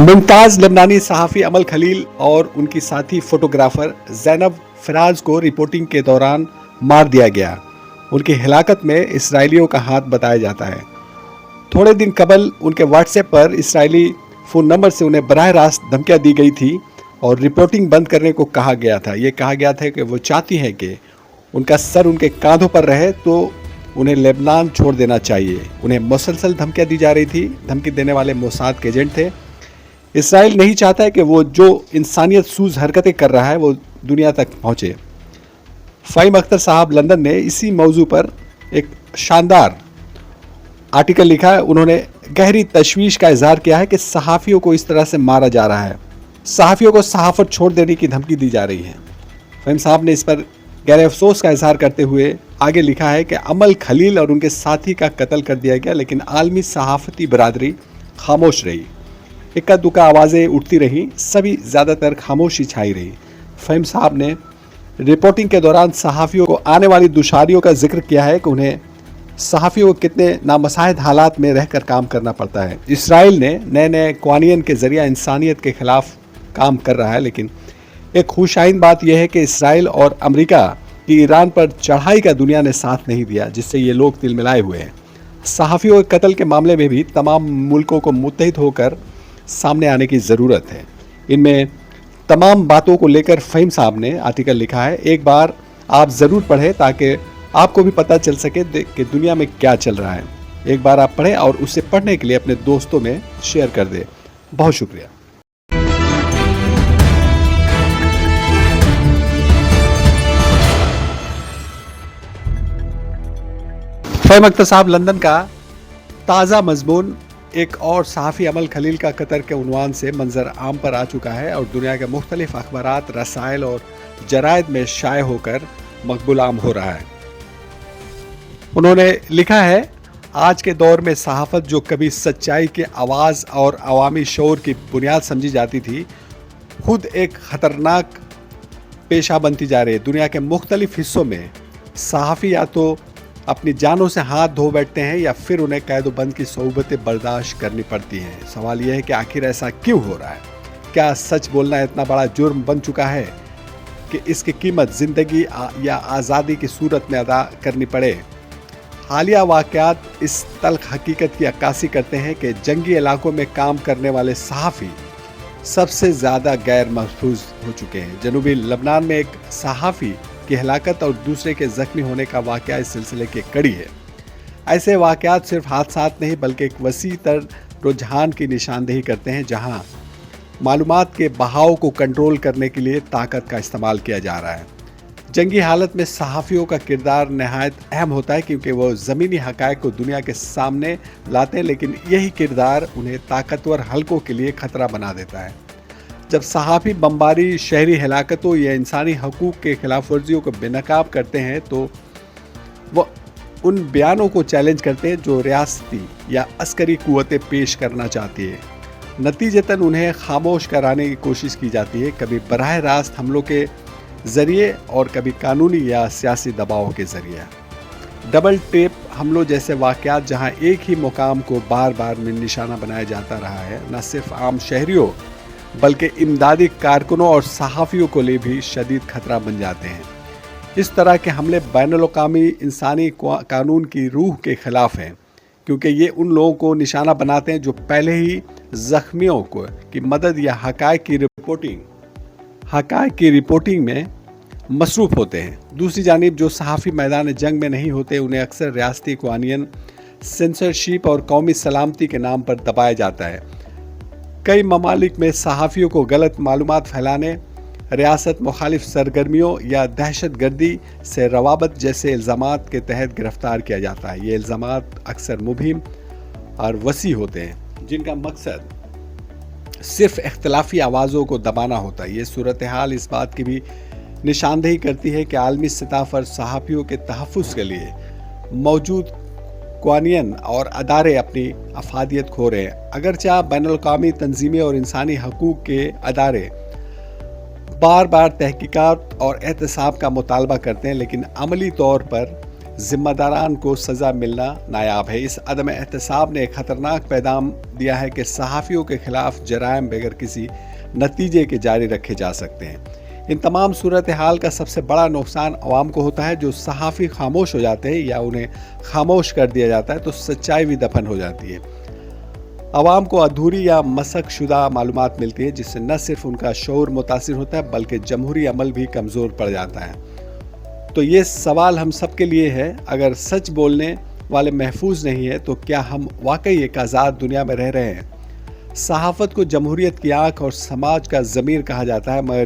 मुमताज लबनानी सहाफ़ी अमल खलील और उनकी साथी फोटोग्राफर ज़ैनब फ़राज को रिपोर्टिंग के दौरान मार दिया गया। उनकी हिलाकत में इसराइलियों का हाथ बताया जाता है। थोड़े दिन कबल उनके व्हाट्सएप पर इसराइली फ़ोन नंबर से उन्हें बराह रास्त धमकियाँ दी गई थी और रिपोर्टिंग बंद करने को कहा गया था। ये कहा गया था कि वो चाहती हैं कि उनका सर उनके कांधों पर रहे तो उन्हें लेबनान छोड़ देना चाहिए। उन्हें मुसलसल धमकियाँ दी जा रही थी। धमकी देने वाले मोसाद के एजेंट थे। इसराइल नहीं चाहता है कि वो जो इंसानियत सूझ हरकतें कर रहा है वो दुनिया तक पहुँचे। फ़हीम अख्तर साहब लंदन ने इसी मौजू पर एक शानदार आर्टिकल लिखा है। उन्होंने गहरी तशवीश का इजहार किया है कि सहाफ़ियों को इस तरह से मारा जा रहा है, सहाफ़ियों को सहाफ़त छोड़ देने की धमकी दी जा रही है। फ़हीम साहब ने इस पर गहरे अफसोस का इजहार करते हुए आगे लिखा है कि अमल खलील और उनके साथी का कत्ल कर दिया गया, लेकिन आलमी सहाफ़ती बरादरी खामोश रही। इक्का दुक्का आवाज़ें उठती रहीं, सभी ज़्यादातर खामोशी छाई रही। फ़हीम साहब ने रिपोर्टिंग के दौरान सहाफ़ियों को आने वाली दुशारियों का जिक्र किया है कि उन्हें सहाफ़ियों को कितने नामसाइद हालात में रहकर काम करना पड़ता है। इसराइल ने नए नए कानून के ज़रिए इंसानियत के ख़िलाफ़ काम कर रहा है, लेकिन एक खुशाइन बात यह है कि इसराइल और अमेरिका की ईरान पर चढ़ाई का दुनिया ने साथ नहीं दिया, जिससे ये लोग तिलमिलाए हुए हैं। सहाफ़ियों के कत्ल के मामले में भी तमाम मुल्कों को मुत्तहिद होकर सामने आने की ज़रूरत है। इनमें तमाम बातों को लेकर फ़हीम साहब ने आर्टिकल लिखा है। एक बार आप ज़रूर पढ़ें ताकि आपको भी पता चल सके कि दुनिया में क्या चल रहा है। एक बार आप पढ़ें और उसे पढ़ने के लिए अपने दोस्तों में शेयर कर दें। बहुत शुक्रिया। फ़हीम अख्तर साहब लंदन का ताज़ा मजमून एक और सहाफ़ी अमल खलील का कत्ल के उन्वान से मंजर आम पर आ चुका है और दुनिया के मुख्तलिफ अखबारात, रसायल और जराइद में शाये होकर मकबूल आम हो रहा है। उन्होंने लिखा है, आज के दौर में सहाफ़त जो कभी सच्चाई की आवाज़ और अवामी शऊर की बुनियाद समझी जाती थी, खुद एक ख़तरनाक पेशा बनती जा रही है। दुनिया के मुख्तलिफ हिस्सों में सहाफ़ी या तो अपनी जानों से हाथ धो बैठते हैं या फिर उन्हें कैद-ओ-बंद की सोबतें बर्दाश्त करनी पड़ती हैं। सवाल यह है कि आखिर ऐसा क्यों हो रहा है? क्या सच बोलना इतना बड़ा जुर्म बन चुका है कि इसकी कीमत ज़िंदगी या आज़ादी की सूरत में अदा करनी पड़े? हालिया वाक़यात इस तल्ख़ हकीकत की अक्कासी करते हैं कि जंगी इलाकों में काम करने वाले सहाफ़ी सबसे ज़्यादा गैर महफूज हो चुके हैं। जनूबी लबनान में एक सहाफ़ी की हलाकत और दूसरे के ज़ख्मी होने का वाक़या इस सिलसिले की कड़ी है। ऐसे वाक़यात सिर्फ हादसात नहीं बल्कि एक वसी तर रुझान की निशानदेही करते हैं, जहां मालूमात के बहाव को कंट्रोल करने के लिए ताकत का इस्तेमाल किया जा रहा है। जंगी हालत में सहाफ़ियों का किरदार नहायत अहम होता है, क्योंकि वो ज़मीनी हक़ाइक़ को दुनिया के सामने लाते हैं, लेकिन यही किरदार उन्हें ताकतवर हलकों के लिए ख़तरा बना देता है। जब सहाफ़ी बमबारी, शहरी हलाकतों या इंसानी हकूक़ के ख़िलाफ़ वर्जियों को बेनकाब करते हैं तो वो उन बयानों को चैलेंज करते हैं जो रियासती या अस्करी क़ुव्वतें पेश करना चाहती है। नतीजतन उन्हें खामोश कराने की कोशिश की जाती है, कभी बराह रास्त हमलों के ज़रिए और कभी कानूनी या सियासी दबाव के ज़रिए। डबल टेप हमलों जैसे वाक़यात जहाँ एक ही मुकाम को बार बार निशाना बनाया जाता रहा है, न सिर्फ आम शहरियों बल्कि इमदादी कारकुनों और सहाफ़ियों को लिए भी शदीद खतरा बन जाते हैं। इस तरह के हमले बैनुल-अक़वामी इंसानी कानून की रूह के ख़िलाफ़ हैं, क्योंकि ये उन लोगों को निशाना बनाते हैं जो पहले ही ज़ख्मियों को की मदद या हक़ाइक़ की रिपोर्टिंग में मसरूफ़ होते हैं। दूसरी जानिब जो सहाफ़ी मैदान जंग में नहीं होते, उन्हें अक्सर रियासती कानून, सेंसरशिप और कौमी सलामती के नाम पर दबाया जाता है। कई ममालिक में सहाफ़ियों को गलत मालूमात फैलाने, रियासत मुखालिफ सरगर्मियों या दहशत गर्दी से रवाबत जैसे इल्ज़ामात के तहत गिरफ़्तार किया जाता है। ये इल्ज़ामात अक्सर मुबहिम और वसी होते हैं, जिनका मकसद सिर्फ इख्तिलाफ़ी आवाज़ों को दबाना होता है। ये सूरत हाल इस बात की भी निशानदेही करती है कि आलमी सतह पर सहाफ़ियों के तहफ़्फ़ुज़ के लिए मौजूद कानून और अदारे अपनी अफादियत खो रहे हैं। अगरचे बैनुल-अक़वामी तंजीमें और इंसानी हकूक़ के अदारे बार बार तहकीकात और एहतसाब का मुतालबा करते हैं, लेकिन अमली तौर पर ذمہ داران کو سزا ملنا نایاب ہے۔ اس عدم احتساب نے ایک خطرناک پیغام دیا ہے کہ صحافیوں کے خلاف جرائم بغیر کسی نتیجے کے جاری رکھے جا سکتے ہیں۔ ان تمام صورتحال کا سب سے بڑا نقصان عوام کو ہوتا ہے۔ جو صحافی خاموش ہو جاتے ہیں یا انہیں خاموش کر دیا جاتا ہے تو سچائی بھی دفن ہو جاتی ہے۔ عوام کو ادھوری یا مسخ شدہ معلومات ملتی ہے، جس سے نہ صرف ان کا شعور متاثر ہوتا ہے بلکہ جمہوری عمل بھی کمزور پڑ جاتا ہے۔ تو یہ سوال ہم سب کے لیے ہے، اگر سچ بولنے والے محفوظ نہیں ہیں تو کیا ہم واقعی ایک آزاد دنیا میں رہ رہے ہیں؟ صحافت کو جمہوریت کی آنکھ اور سماج کا ضمیر کہا جاتا ہے، مگر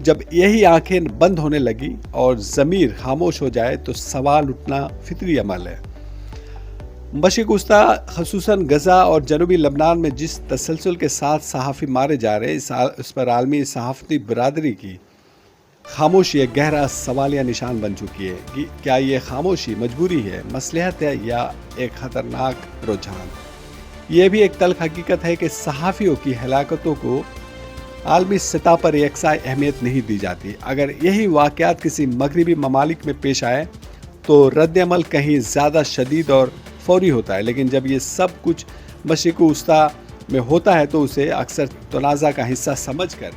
جب یہی آنکھیں بند ہونے لگی اور ضمیر خاموش ہو جائے تو سوال اٹھنا فطری عمل ہے۔ مشرق وسطیٰ خصوصاً غزہ اور جنوبی لبنان میں جس تسلسل کے ساتھ صحافی مارے جا رہے ہیں، اس پر عالمی صحافتی برادری کی خاموشی ایک گہرا سوالیہ نشان بن چکی ہے کہ کیا یہ خاموشی مجبوری ہے، مصلحت ہے یا ایک خطرناک رجحان؟ یہ بھی ایک تلخ حقیقت ہے کہ صحافیوں کی ہلاکتوں کو عالمی سطح پر یکساں اہمیت نہیں دی جاتی۔ اگر یہی واقعات کسی مغربی ممالک میں پیش آئے تو رد عمل کہیں زیادہ شدید اور فوری ہوتا ہے، لیکن جب یہ سب کچھ مشرق وسطیٰ میں ہوتا ہے تو اسے اکثر تنازع کا حصہ سمجھ کر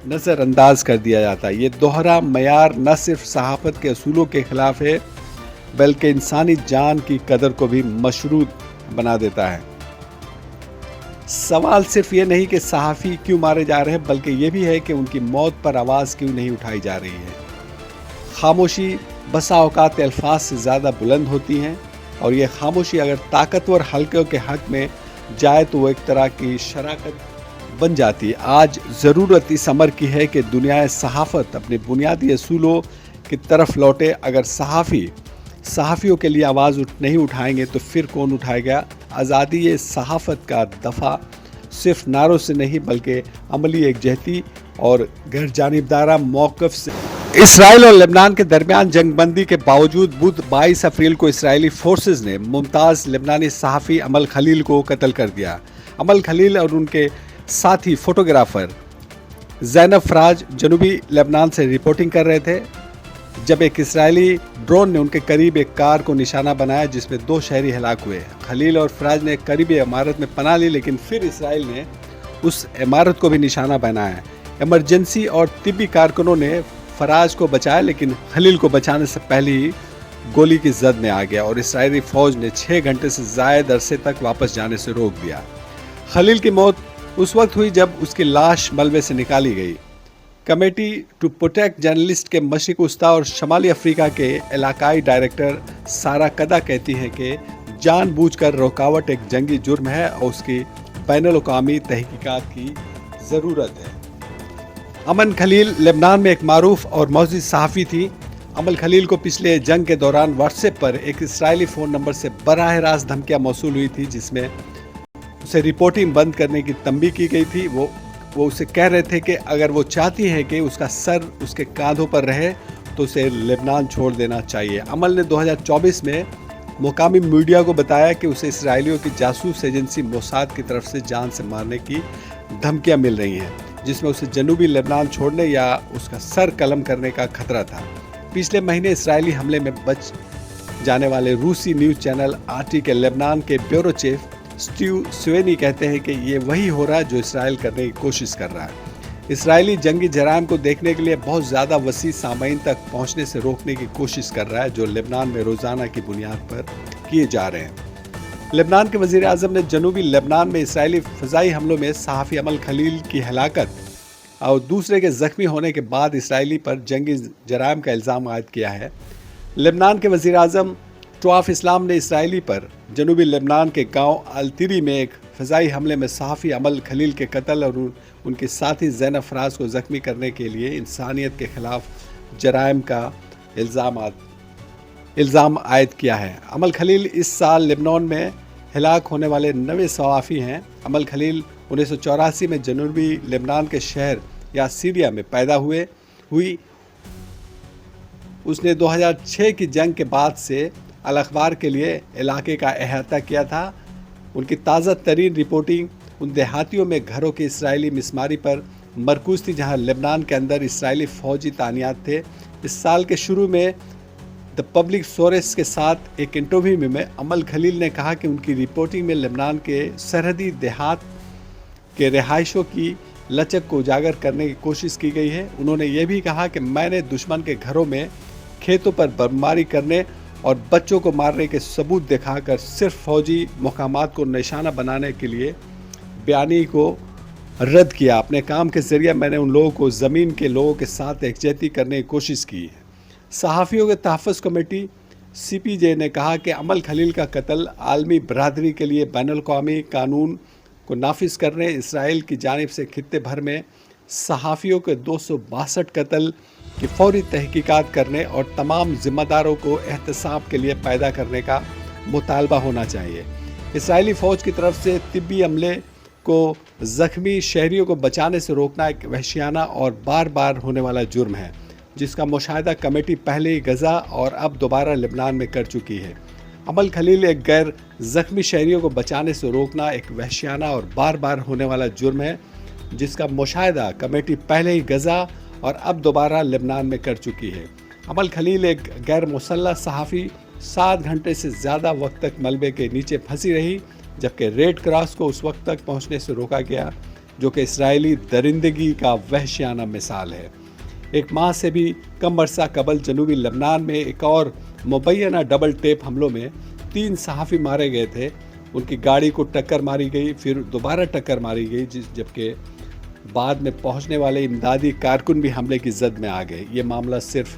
نظر انداز کر دیا جاتا ہے۔ یہ دوہرا معیار نہ صرف صحافت کے اصولوں کے خلاف ہے بلکہ انسانی جان کی قدر کو بھی مشروط بنا دیتا ہے۔ سوال صرف یہ نہیں کہ صحافی کیوں مارے جا رہے ہیں، بلکہ یہ بھی ہے کہ ان کی موت پر آواز کیوں نہیں اٹھائی جا رہی ہے۔ خاموشی بسا اوقات الفاظ سے زیادہ بلند ہوتی ہیں، اور یہ خاموشی اگر طاقتور حلقوں کے حق میں جائے تو وہ ایک طرح کی شراکت بن جاتی ہے۔ آج ضرورت اس امر کی ہے کہ دنیا صحافت اپنے بنیادی اصولوں کی طرف لوٹے۔ اگر صحافیوں کے لیے آواز نہیں اٹھائیں گے تو پھر کون اٹھائے گا؟ آزادی صحافت کا دفاع صرف نعروں سے نہیں بلکہ عملی یکجہتی اور غیر جانبدارانہ موقف سے۔ اسرائیل اور لبنان کے درمیان جنگ بندی کے باوجود بدھ 22 اپریل کو اسرائیلی فورسز نے ممتاز لبنانی صحافی امل خلیل کو قتل کر دیا۔ امل خلیل اور ان کے ساتھی فوٹوگرافر زینب فراج جنوبی لبنان سے رپورٹنگ کر رہے تھے جب ایک اسرائیلی ڈرون نے ان کے قریب ایک کار کو نشانہ بنایا جس میں 2 شہری ہلاک ہوئے۔ خلیل اور فراج نے ایک قریبی عمارت میں پناہ لی، لیکن پھر اسرائیل نے اس عمارت کو بھی نشانہ بنایا۔ ایمرجنسی اور طبی کارکنوں نے فراج کو بچایا، لیکن خلیل کو بچانے سے پہلے ہی گولی کی زد میں آ گیا اور اسرائیلی فوج نے 6 گھنٹے سے زائد عرصے تک واپس جانے سے روک دیا۔ خلیل کی موت اس وقت ہوئی جب اس کی لاش ملبے سے نکالی گئی۔ کمیٹی ٹو پروٹیکٹ جرنلسٹ کے مشرق وسطیٰ اور شمالی افریقہ کے علاقائی ڈائریکٹر سارا کدا کہتی ہیں کہ جان بوجھ کر رکاوٹ ایک جنگی جرم ہے اور اس کی بین الاقوامی تحقیقات کی ضرورت ہے۔ امن خلیل لبنان میں ایک معروف اور معزز صحافی تھی۔ امل خلیل کو پچھلے جنگ کے دوران واٹس ایپ پر ایک اسرائیلی فون نمبر سے براہ راست دھمکیاں موصول ہوئی تھی جس میں اسے رپورٹنگ بند کرنے کی تنبیہ کی گئی تھی۔ وہ اسے کہہ رہے تھے کہ اگر وہ چاہتی ہے کہ اس کا سر اس کے کاندھوں پر رہے تو اسے لبنان چھوڑ دینا چاہیے۔ امل نے 2024 میں مقامی میڈیا کو بتایا کہ اسے اسرائیلیوں کی جاسوس ایجنسی موساد کی طرف سے جان سے مارنے کی دھمکیاں مل رہی ہیں، جس میں اسے جنوبی لبنان چھوڑنے یا اس کا سر قلم کرنے کا خطرہ تھا۔ پچھلے مہینے اسرائیلی حملے میں بچ جانے والے روسی نیوز چینل RT کے لبنان کے بیورو چیف سٹیو سوینی کہتے ہیں کہ یہ وہی ہو رہا ہے جو اسرائیل کرنے کی کوشش کر رہا ہے۔ اسرائیلی جنگی جرائم کو دیکھنے کے لیے بہت زیادہ وسیع سامعین تک پہنچنے سے روکنے کی کوشش کر رہا ہے جو لبنان میں روزانہ کی بنیاد پر کیے جا رہے ہیں۔ لبنان کے وزیر اعظم نے جنوبی لبنان میں اسرائیلی فضائی حملوں میں صحافی امل خلیل کی ہلاکت اور دوسرے کے زخمی ہونے کے بعد اسرائیلی پر جنگی جرائم کا الزام عائد کیا ہے۔ لبنان کے وزیر اعظم طواف اسلام نے اسرائیلی پر جنوبی لبنان کے گاؤں التیری میں ایک فضائی حملے میں صحافی امل خلیل کے قتل اور ان کے ساتھی زینب فراز کو زخمی کرنے کے لیے انسانیت کے خلاف جرائم کا الزام عائد کیا ہے۔ امل خلیل اس سال لبنان میں ہلاک ہونے والے 9ویں صحافی ہیں۔ امل خلیل 1984 میں جنوبی لبنان کے شہر یا سیریا میں پیدا ہوئی۔ اس نے 2006 کی جنگ کے بعد سے الاخبار کے لیے علاقے کا احاطہ کیا تھا۔ ان کی تازہ ترین رپورٹنگ ان دیہاتیوں میں گھروں کی اسرائیلی مسماری پر مرکوز تھی جہاں لبنان کے اندر اسرائیلی فوجی تعینات تھے۔ اس سال کے شروع میں द पब्लिक सोरेस के साथ एक इंटरव्यू में अमल खलील ने कहा कि उनकी रिपोर्टिंग में लेबनान के सरहदी देहात के रिहायशों की लचक को उजागर करने की कोशिश की गई है। उन्होंने ये भी कहा कि मैंने दुश्मन के घरों में खेतों पर बमबारी करने और बच्चों को मारने के सबूत दिखाकर सिर्फ फौजी मकामात को निशाना बनाने के लिए बयानी को रद्द किया। अपने काम के ज़रिए मैंने उन लोगों को ज़मीन के लोगों के साथ एकजहती करने की कोशिश की है। सहाफ़ियों के तहफ़्फ़ुज़ कमेटी CPJ ने कहा कि अमल खलील का कत्ल आलमी बरादरी के लिए बैनुल-अक़वामी कानून को नाफिज करने, इसराइल की जानिब से खित्ते भर में सहाफ़ियों के 262 कत्ल की फौरी तहकीकात करने और तमाम ज़िम्मेदारों को एहतसाब के लिए पैदा करने का मुतालबा होना चाहिए। इसराइली फ़ौज की तरफ से तिब्बी अमले को ज़ख्मी शहरियों को बचाने से रोकना एक वहशियाना और बार बार होने वाला जुर्म है, जिसका मुशाहिदा कमेटी पहले ही गज़ा और अब दोबारा लेबनान में कर चुकी है। अमल खलील एक गैर ज़ख्मी शहरियों को बचाने से रोकना एक वहशियाना और बार बार होने वाला जुर्म है, जिसका मुशाहिदा कमेटी पहले ही गज़ा और अब दोबारा लेबनान में कर चुकी है। अमल खलील एक गैर मुसल्लह सहाफ़ी 7 घंटे से ज़्यादा वक्त तक मलबे के नीचे फंसी रही, जबकि रेड क्रॉस को उस वक्त तक पहुंचने से रोका गया, जो कि इसराइली दरिंदगी का वहशियाना मिसाल है। एक माह से भी कम अरसा कबल जनूबी लेबनान में एक और मुबैना डबल टेप हमलों में 3 सहाफ़ी मारे गए थे। उनकी गाड़ी को टक्कर मारी गई, फिर दोबारा टक्कर मारी गई, जबकि बाद में पहुंचने वाले इमदादी कारकुन भी हमले की जद में आ गए। ये मामला सिर्फ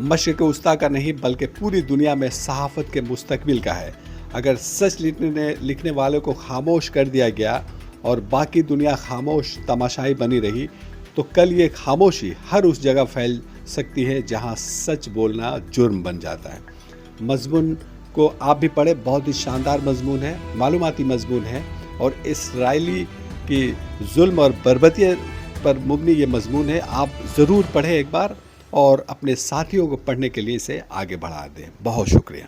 मशरिक़ वस्ता का नहीं बल्कि पूरी दुनिया में सहाफ़त के मुस्तकबिल का है। अगर सच लिखने वालों को खामोश कर दिया गया और बाकी दुनिया खामोश तमाशाई बनी रही, तो कल ये खामोशी हर उस जगह फैल सकती है जहां सच बोलना जुर्म बन जाता है। मज़मून को आप भी पढ़े, बहुत ही शानदार मज़मून है, मालूमाती मज़मून है और इसराइली की जुल्म और बर्बरियत पर मुबनी ये मज़मून है। आप ज़रूर पढ़ें एक बार और अपने साथियों को पढ़ने के लिए इसे आगे बढ़ा दें। बहुत शुक्रिया।